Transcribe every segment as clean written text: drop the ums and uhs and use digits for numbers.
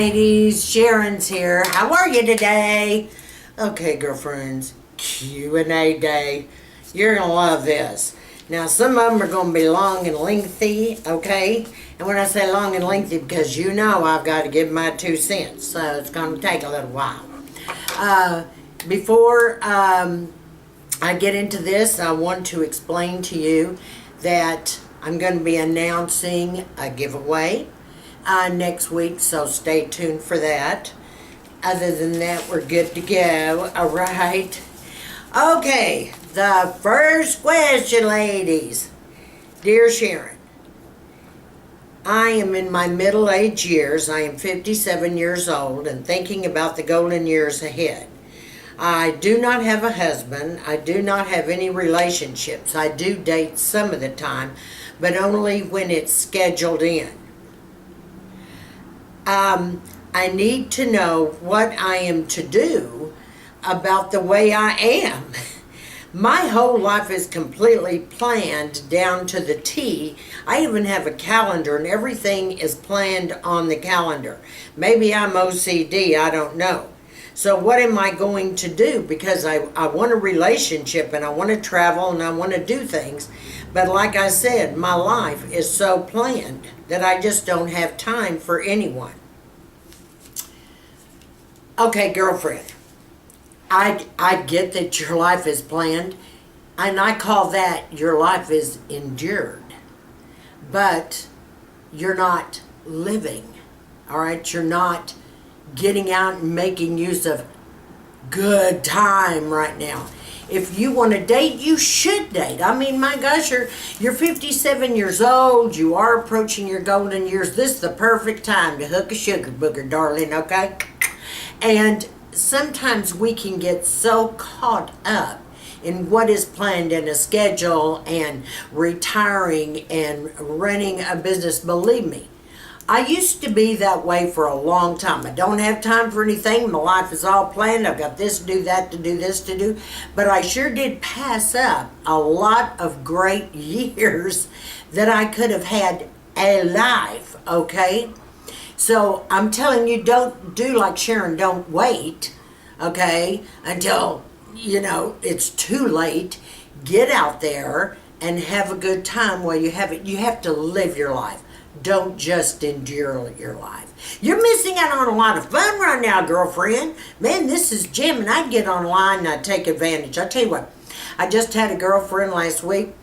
ladies, Sharon's here. How are you today? Okay, girlfriends, Q&A day. You're gonna love this. Now, some of them are gonna be long and lengthy, okay? And when I say long and lengthy, because you know I've got to give my 2 cents, so it's gonna take a little while. Before I get into this, I want to explain to you that I'm going to be announcing a giveaway next week, so stay tuned for that. Other than that, we're good to go. All right. Okay, the first question, ladies. Dear Sharon, I am in my middle-aged years. I am 57 years old and thinking about the golden years ahead. I do not have a husband. I do not have any relationships. I do date some of the time, but only when it's scheduled in. I need to know what I am to do about the way I am. My whole life is completely planned down to the T. I even have a calendar and everything is planned on the calendar. Maybe I'm OCD, I don't know. So what am I going to do? Because I want a relationship and I want to travel and I want to do things. But like I said, my life is so planned that I just don't have time for anyone. Okay, girlfriend, I get that your life is planned, and I call that your life is endured. But you're not living, all right? You're not getting out and making use of good time right now. If you want to date, you should date. I mean, my gosh, you're 57 years old. You are approaching your golden years. This is the perfect time to hook a sugar booger, darling, okay? And sometimes we can get so caught up in what is planned in a schedule and retiring and running a business. Believe me, I used to be that way for a long time. I don't have time for anything. My life is all planned. I've got this to do, that to do, this to do. But I sure did pass up a lot of great years that I could have had a life, okay? So I'm telling you, don't do like Sharon. Don't wait, okay, until, it's too late. Get out there and have a good time while you have it. You have to live your life. Don't just endure your life. You're missing out on a lot of fun right now, girlfriend. Man, this is Jim, and I get online and I take advantage. I tell you what, I just had a girlfriend last week,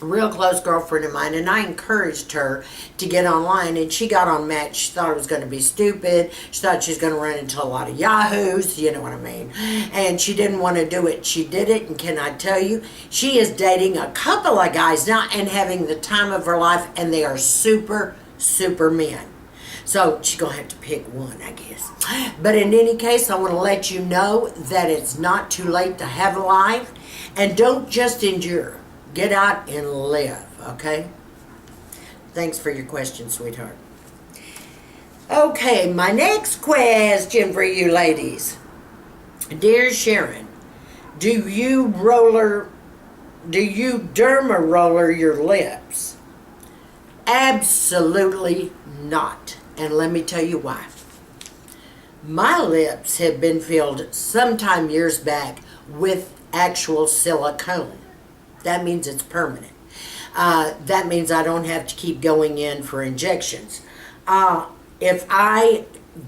a real close girlfriend of mine, and I encouraged her to get online, and she got on Match. She thought it was going to be stupid. She thought she was going to run into a lot of yahoos, you know what I mean, and she didn't want to do it. She did it, and can I tell you, she is dating a couple of guys now and having the time of her life, and they are super, super men. So she's going to have to pick one, I guess. But in any case, I want to let you know that it's not too late to have a life, and don't just endure. Get out and live, okay? Thanks for your question, sweetheart. Okay, my next question for you ladies. Dear Sharon, do you derma roller your lips? Absolutely not. And let me tell you why. My lips have been filled sometime years back with actual silicone. That means it's permanent. That means I don't have to keep going in for injections. If I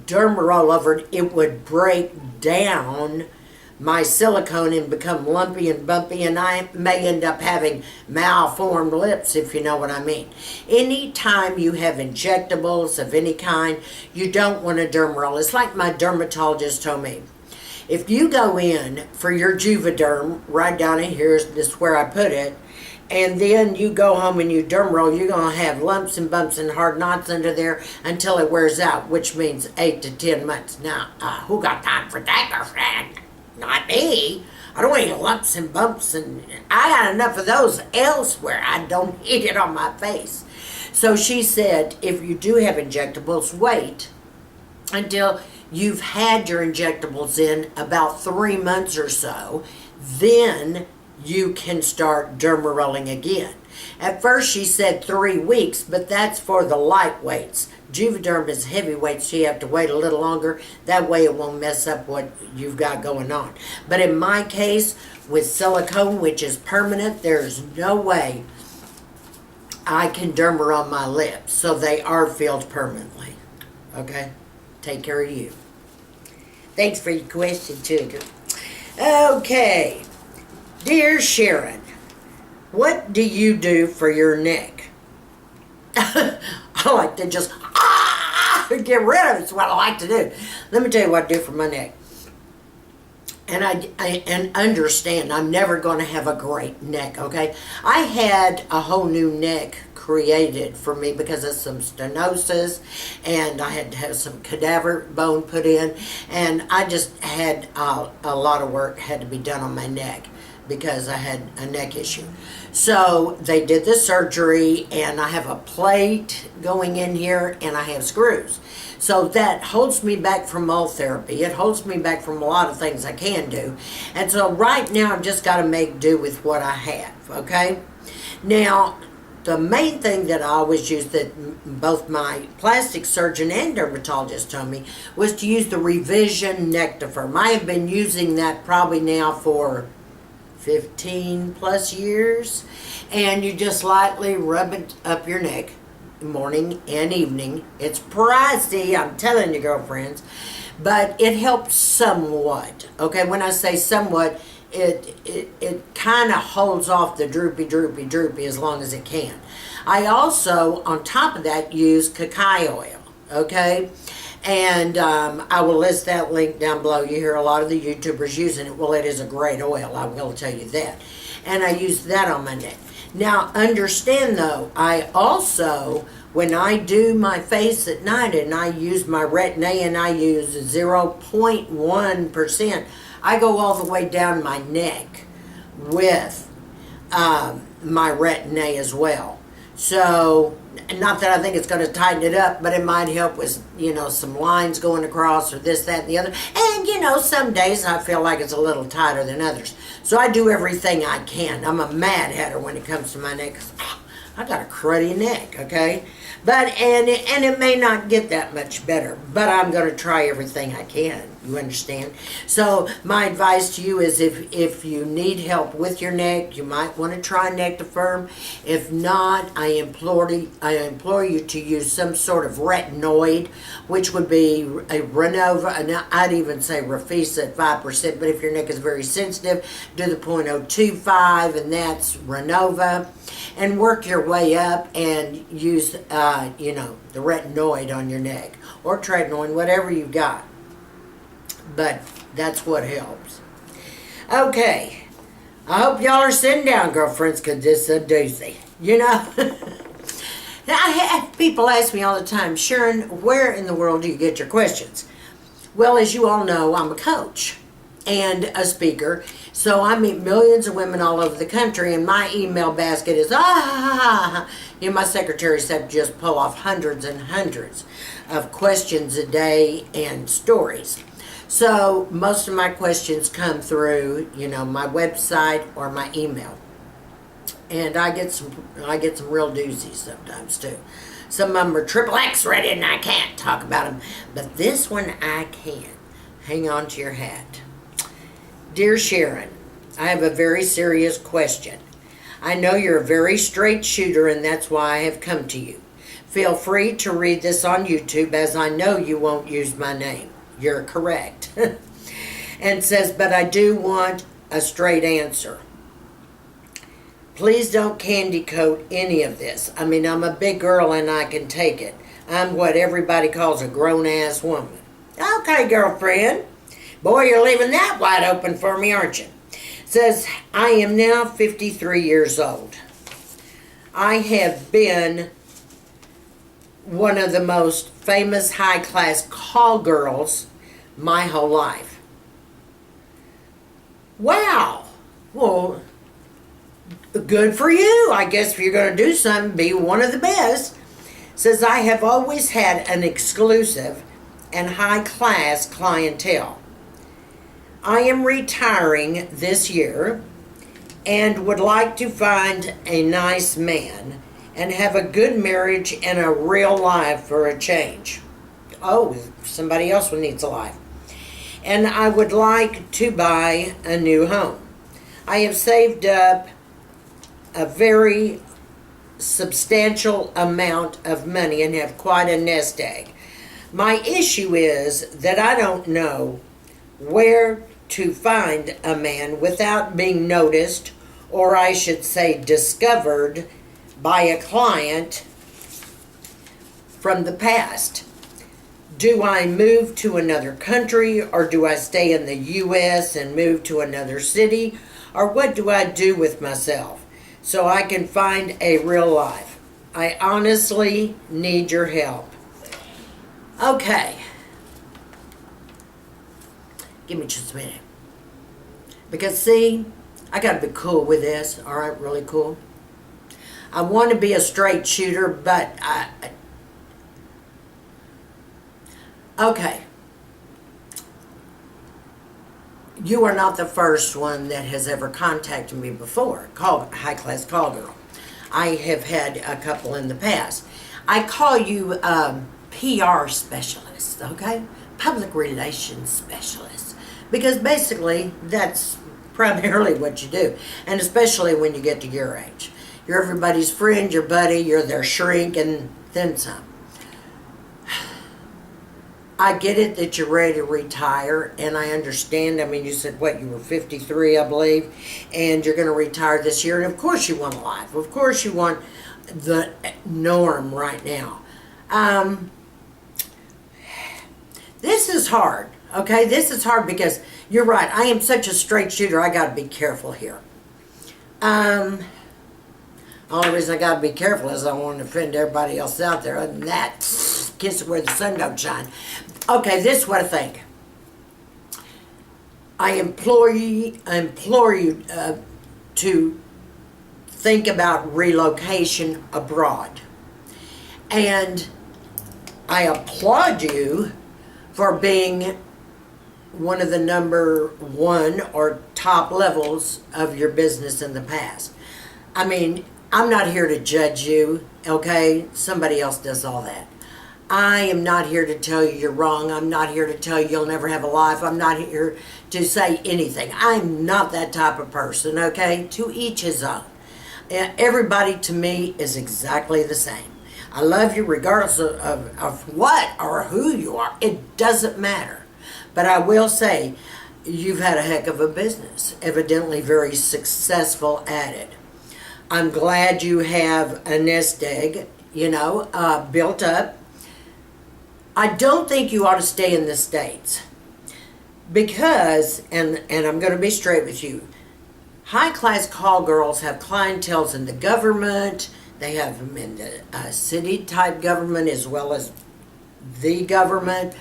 derma roll over it, it would break down my silicone and become lumpy and bumpy, and I may end up having malformed lips, if you know what I mean. Anytime you have injectables of any kind, you don't want to derma roll. It's like my dermatologist told me. If you go in for your Juvederm, right down in here, this is where I put it, and then you go home and you derm roll, you're going to have lumps and bumps and hard knots under there until it wears out, which means 8 to 10 months. Now, who got time for that, girlfriend? Not me. I don't want any lumps and bumps, and I got enough of those elsewhere. I don't need it on my face. So she said, if you do have injectables, wait until you've had your injectables in about 3 months or so, then you can start derma rolling again. At first she said 3 weeks, but that's for the lightweights. Juvederm is heavyweight, so you have to wait a little longer. That way it won't mess up what you've got going on. But in my case, with silicone, which is permanent, there's no way I can derma on my lips. So they are filled permanently. Okay? Take care of you. Thanks for your question, Sugar. Okay. Dear Sharon, what do you do for your neck? I like to just get rid of it. It's what I like to do. Let me tell you what I do for my neck. And I understand I'm never going to have a great neck, okay? I had a whole new neck created for me because of some stenosis, and I had to have some cadaver bone put in, and I just had a lot of work had to be done on my neck because I had a neck issue. So they did the surgery, and I have a plate going in here, and I have screws. So that holds me back from mold therapy. It holds me back from a lot of things I can do. And so right now I've just got to make do with what I have, okay? Now, the main thing that I always use that both my plastic surgeon and dermatologist told me was to use the Revision Nectifirm. I have been using that probably now for 15 plus years, and you just lightly rub it up your neck morning and evening. It's pricey, I'm telling you, girlfriends, but it helps somewhat. Okay, when I say somewhat, it kind of holds off the droopy as long as it can. I also, on top of that, use cacao oil, okay? And I will list that link down below. You hear a lot of the YouTubers using it. Well, it is a great oil, I will tell you that. And I use that on my neck. Now, understand though, I also, when I do my face at night and I use my Retin A and I use 0.1%, I go all the way down my neck with my Retin A as well. So, not that I think it's going to tighten it up, but it might help with, some lines going across or this, that, and the other. And, some days I feel like it's a little tighter than others. So I do everything I can. I'm a mad hatter when it comes to my neck. I got a cruddy neck, okay? But, and it may not get that much better, but I'm going to try everything I can. You understand? So my advice to you is if you need help with your neck, you might want to try Nectifirm. If not, I implore you to use some sort of retinoid, which would be a Renova, and I'd even say Refisa at 5%, but if your neck is very sensitive, do the 0.025, and that's Renova, and work your way up and use, the retinoid on your neck, or tretinoin, whatever you've got. But that's what helps. Okay. I hope y'all are sitting down, girlfriends, because this is a doozy. Now, I have people ask me all the time, Sharon, where in the world do you get your questions? Well, as you all know, I'm a coach and a speaker. So I meet millions of women all over the country, and my email basket is, my secretaries have to just pull off hundreds and hundreds of questions a day and stories. So most of my questions come through, my website or my email. And I get some real doozies sometimes too. Some of them are XXX rated and I can't talk about them. But this one I can. Hang on to your hat. Dear Sharon, I have a very serious question. I know you're a very straight shooter, and that's why I have come to you. Feel free to read this on YouTube, as I know you won't use my name. You're correct. And says, but I do want a straight answer. Please don't candy coat any of this. I mean, I'm a big girl and I can take it. I'm what everybody calls a grown-ass woman. Okay, girlfriend. Boy, you're leaving that wide open for me, aren't you? Says, I am now 53 years old. I have been one of the most famous high-class call girls my whole life. Wow. Well, good for you. I guess if you're going to do something, be one of the best. Says, I have always had an exclusive and high-class clientele. I am retiring this year, and would like to find a nice man and have a good marriage and a real life for a change. Oh, somebody else needs a life. And I would like to buy a new home. I have saved up a very substantial amount of money and have quite a nest egg. My issue is that I don't know where to find a man without being noticed, or I should say discovered, by a client from the past. Do I move to another country, or do I stay in the U.S. and move to another city, or what do I do with myself so I can find a real life? I honestly need your help. Okay. Give me just a minute. Because see, I gotta be cool with this, alright, really cool. I want to be a straight shooter, but okay. You are not the first one that has ever contacted me before. High class call girl. I have had a couple in the past. I call you PR specialist, okay? Public relations specialist. Because basically, that's primarily what you do. And especially when you get to your age. You're everybody's friend, your buddy, you're their shrink, and then some. I get it that you're ready to retire, and I understand. I mean, you said, what, you were 53, I believe, and you're going to retire this year, and of course you want a life. Of course you want the norm right now. This is hard, okay? This is hard because you're right. I am such a straight shooter. I got to be careful here. The only reason I got to be careful is I don't want to offend everybody else out there. Other than that, kiss it where the sun don't shine. Okay, this is what I think. I implore you to think about relocation abroad. And I applaud you for being one of the number one or top levels of your business in the past. I mean, I'm not here to judge you, okay? Somebody else does all that. I am not here to tell you you're wrong. I'm not here to tell you you'll never have a life. I'm not here to say anything. I'm not that type of person, okay? To each his own. Everybody to me is exactly the same. I love you regardless of what or who you are. It doesn't matter. But I will say, you've had a heck of a business. Evidently very successful at it. I'm glad you have a nest egg, built up. I don't think you ought to stay in the States because, and I'm going to be straight with you, high-class call girls have clientels in the government. They have them in the city-type government as well as the government.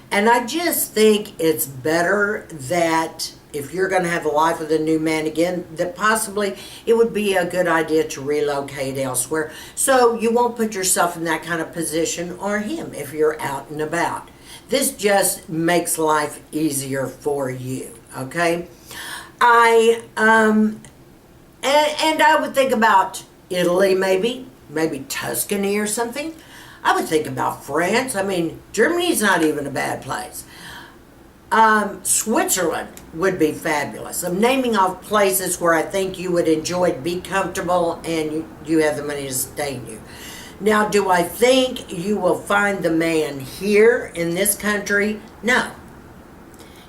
And I just think it's better that if you're going to have a life with a new man again, that possibly it would be a good idea to relocate elsewhere so you won't put yourself in that kind of position, or him, if you're out and about. This just makes life easier for you, okay? And I would think about Italy, maybe Tuscany or something. I would think about France. I mean, Germany's not even a bad place. Switzerland would be fabulous. I'm naming off places where I think you would enjoy it, be comfortable, and you have the money to stay in you. Now, do I think you will find the man here in this country? No.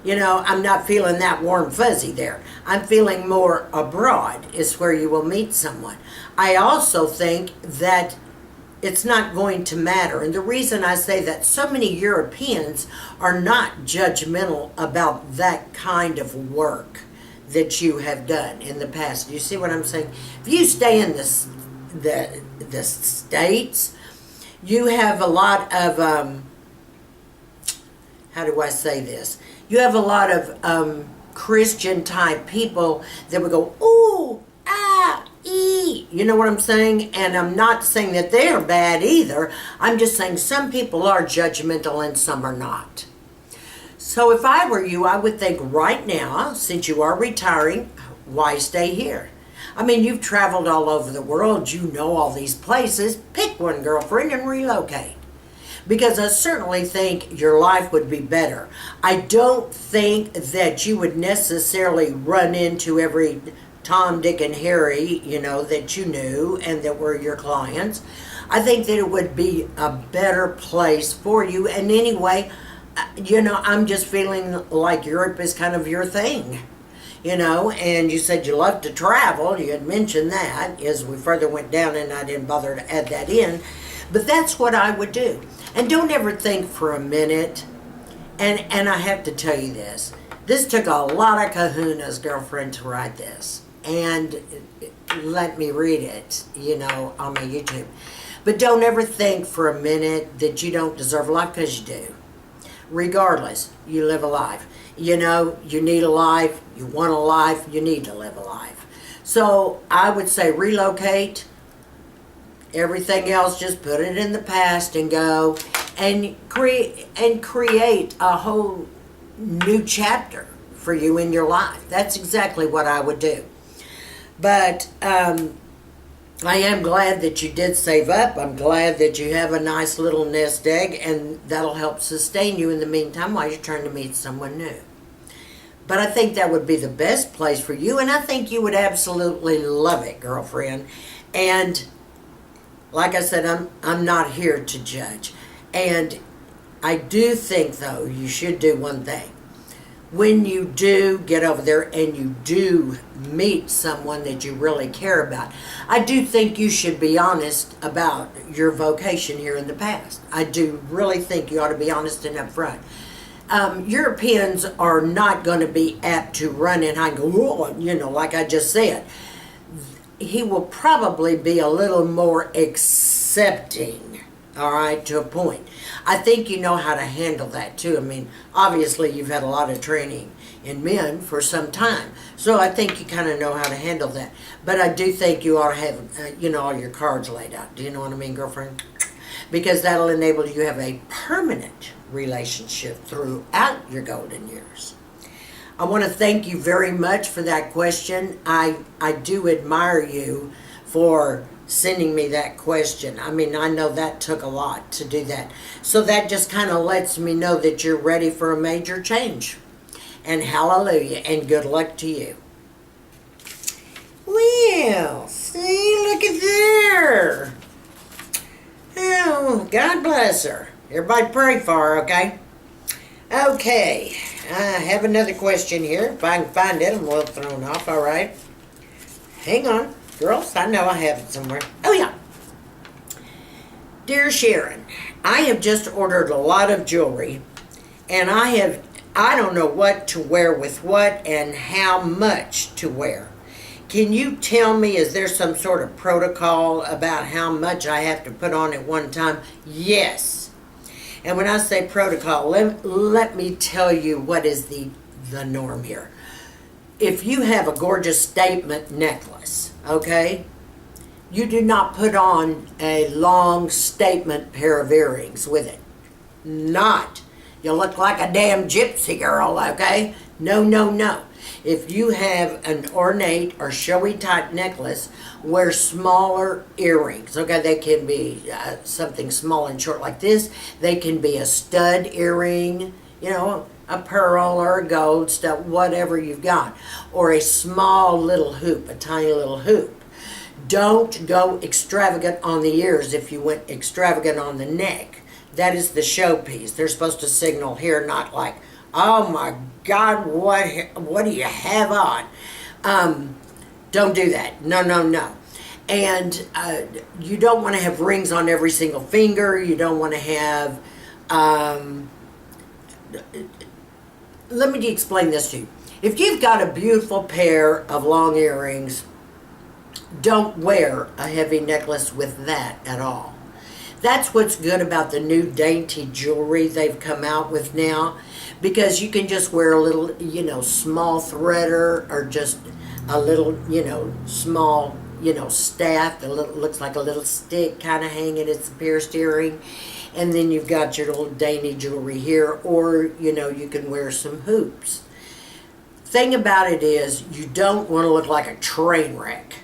I'm not feeling that warm fuzzy there. I'm feeling more abroad is where you will meet someone. I also think that it's not going to matter. And the reason I say that, so many Europeans are not judgmental about that kind of work that you have done in the past. You see what I'm saying? If you stay in the States, you have a lot of, how do I say this? You have a lot of Christian type people that would go, ooh, ah, ee. You know what I'm saying? And I'm not saying that they're bad either. I'm just saying some people are judgmental and some are not. So if I were you, I would think right now, since you are retiring, why stay here? I mean, you've traveled all over the world. You know all these places. Pick one, girlfriend, and relocate. Because I certainly think your life would be better. I don't think that you would necessarily run into every Tom, Dick, and Harry, that you knew and that were your clients. I think that it would be a better place for you. And anyway, I'm just feeling like Europe is kind of your thing. And you said you love to travel. You had mentioned that as we further went down, and I didn't bother to add that in. But that's what I would do. And don't ever think for a minute, and I have to tell you this. This took a lot of kahunas, girlfriend, to write this. And let me read it, on my YouTube. But don't ever think for a minute that you don't deserve a life, because you do. Regardless, you live a life. You need a life, you want a life, you need to live a life. So I would say relocate. Everything else, just put it in the past and go and create a whole new chapter for you in your life. That's exactly what I would do. But I am glad that you did save up. I'm glad that you have a nice little nest egg, and that'll help sustain you in the meantime while you're trying to meet someone new. But I think that would be the best place for you, and I think you would absolutely love it, girlfriend. And like I said, I'm not here to judge. And I do think, though, you should do one thing. When you do get over there and you do meet someone that you really care about, I do think you should be honest about your vocation here in the past. I do really think you ought to be honest and upfront. Europeans are not going to be apt to run and hide and go, like I just said. He will probably be a little more accepting, all right, to a point. I think you know how to handle that, too. I mean, obviously, you've had a lot of training in men for some time. So I think you kind of know how to handle that. But I do think you ought to have, all your cards laid out. Do you know what I mean, girlfriend? Because that'll enable you to have a permanent relationship throughout your golden years. I want to thank you very much for that question. I do admire you for sending me that question. I mean, I know that took a lot to do that. So that just kind of lets me know that you're ready for a major change. And hallelujah, and good luck to you. Well, see, look at there. Oh, God bless her. Everybody pray for her, okay? Okay, I have another question here. If I can find it, I'm a little thrown off, all right? Hang on, girls, I know I have it somewhere. Oh, yeah. Dear Sharon, I have just ordered a lot of jewelry, and I don't know what to wear with what and how much to wear. Can you tell me, is there some sort of protocol about how much I have to put on at one time? Yes. And when I say protocol, let me tell you what is the norm here. If you have a gorgeous statement necklace, okay, you do not put on a long statement pair of earrings with it. Not. You look like a damn gypsy girl, okay? No, no, no. If you have an ornate or showy type necklace, wear smaller earrings. Okay, they can be something small and short like this. They can be a stud earring, a pearl or a gold stud, whatever you've got. Or a small little hoop, a tiny little hoop. Don't go extravagant on the ears if you went extravagant on the neck. That is the showpiece. They're supposed to signal here, not like, oh my God, what do you have on? Don't do that. No, no, no. And you don't want to have rings on every single finger. You don't want to have... let me explain this to you. If you've got a beautiful pair of long earrings, don't wear a heavy necklace with that at all. That's what's good about the new dainty jewelry they've come out with now, because you can just wear a little, small threader or just a little, small, staff that looks like a little stick kind of hanging. It's a pierced earring. And then you've got your little dainty jewelry here, or, you can wear some hoops. Thing about it is, you don't want to look like a train wreck.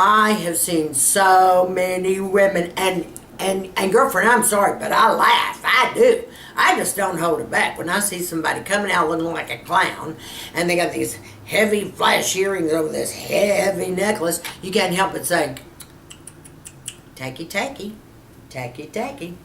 I have seen so many women, and girlfriend, I'm sorry, but I laugh. I do. I just don't hold it back. When I see somebody coming out looking like a clown, and they got these heavy flash earrings over this heavy necklace, you can't help but say, tacky, tacky, tacky, tacky.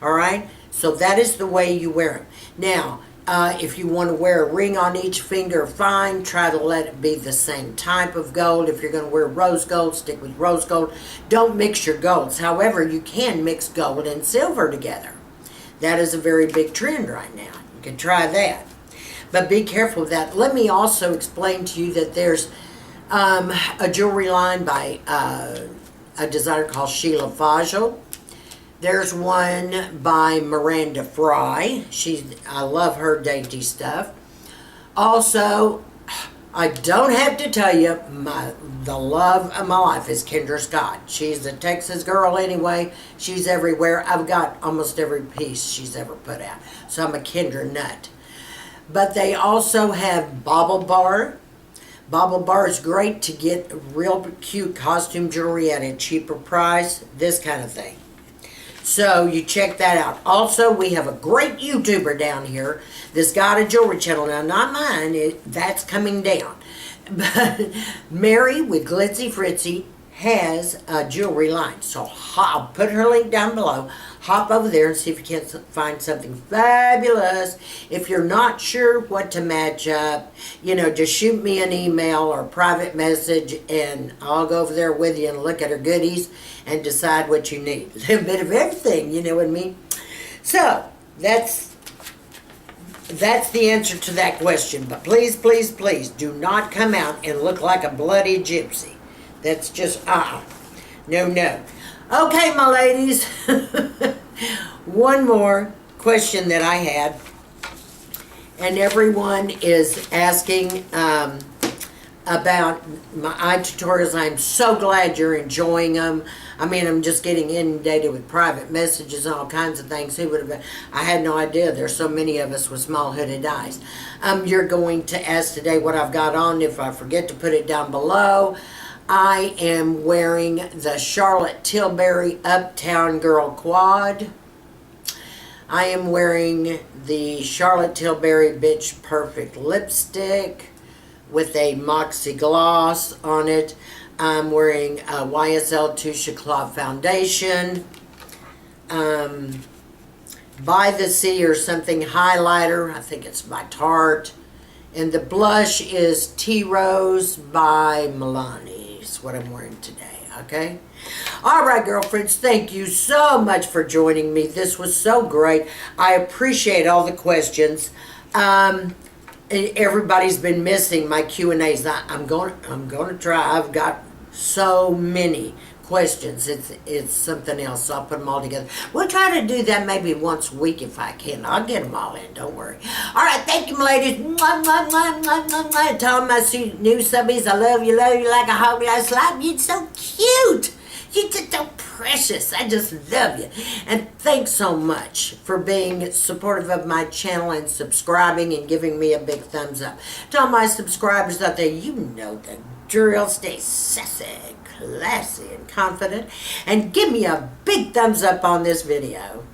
All right? So that is the way you wear them. Now, if you want to wear a ring on each finger, fine. Try to let it be the same type of gold. If you're going to wear rose gold, stick with rose gold. Don't mix your golds. However, you can mix gold and silver together. That is a very big trend right now. You can try that. But be careful of that. Let me also explain to you that there's a jewelry line by a designer called Sheila Fajl. There's one by Miranda Fry. I love her dainty stuff. Also, I don't have to tell you, the love of my life is Kendra Scott. She's a Texas girl anyway. She's everywhere. I've got almost every piece she's ever put out. So I'm a Kendra nut. But they also have Bauble Bar. Bauble Bar is great to get real cute costume jewelry at a cheaper price. This kind of thing. So you check that out. Also, we have a great YouTuber down here that's got a jewelry channel. Now, not mine. That's coming down. But Mary with Glitzy Fritzy has a jewelry line. So I'll put her link down below. Hop over there and see if you can find something fabulous. If you're not sure what to match up, just shoot me an email or a private message, and I'll go over there with you and look at her goodies and decide what you need. A little bit of everything, you know what I mean? So, that's the answer to that question. But please, please, please, do not come out and look like a bloody gypsy. That's just, no, no. Okay, my ladies. One more question that I had. And everyone is asking about my eye tutorials. I'm so glad you're enjoying them. I mean, I'm just getting inundated with private messages and all kinds of things. Who would have been? I had no idea there's so many of us with small hooded eyes. You're going to ask today what I've got on. If I forget to put it down below, I am wearing the Charlotte Tilbury Uptown Girl Quad. I am wearing the Charlotte Tilbury Bitch Perfect Lipstick with a Moxie Gloss on it. I'm wearing a YSL Touche Eclat Foundation. By the Sea or something highlighter. I think it's by Tarte. And the blush is Tea Rose by Milani. What I'm wearing today, okay? All right, girlfriends, thank you so much for joining me. This was so great. I appreciate all the questions. Everybody's been missing my Q&As. I'm going to try. I've got so many questions. It's something else, so I'll put them all together. We'll try to do that maybe once a week if I can. I'll get them all in, don't worry. All right, thank you, ladies. Mwah, mwah, mwah, mwah, mwah, mwah. Tell my new subbies I love you like a hog I slap. You're so cute. You're just so precious. I just love you. And thanks so much for being supportive of my channel and subscribing and giving me a big thumbs up. Tell my subscribers out there, you know the drill. Stay sassy, classy, and confident. And give me a big thumbs up on this video.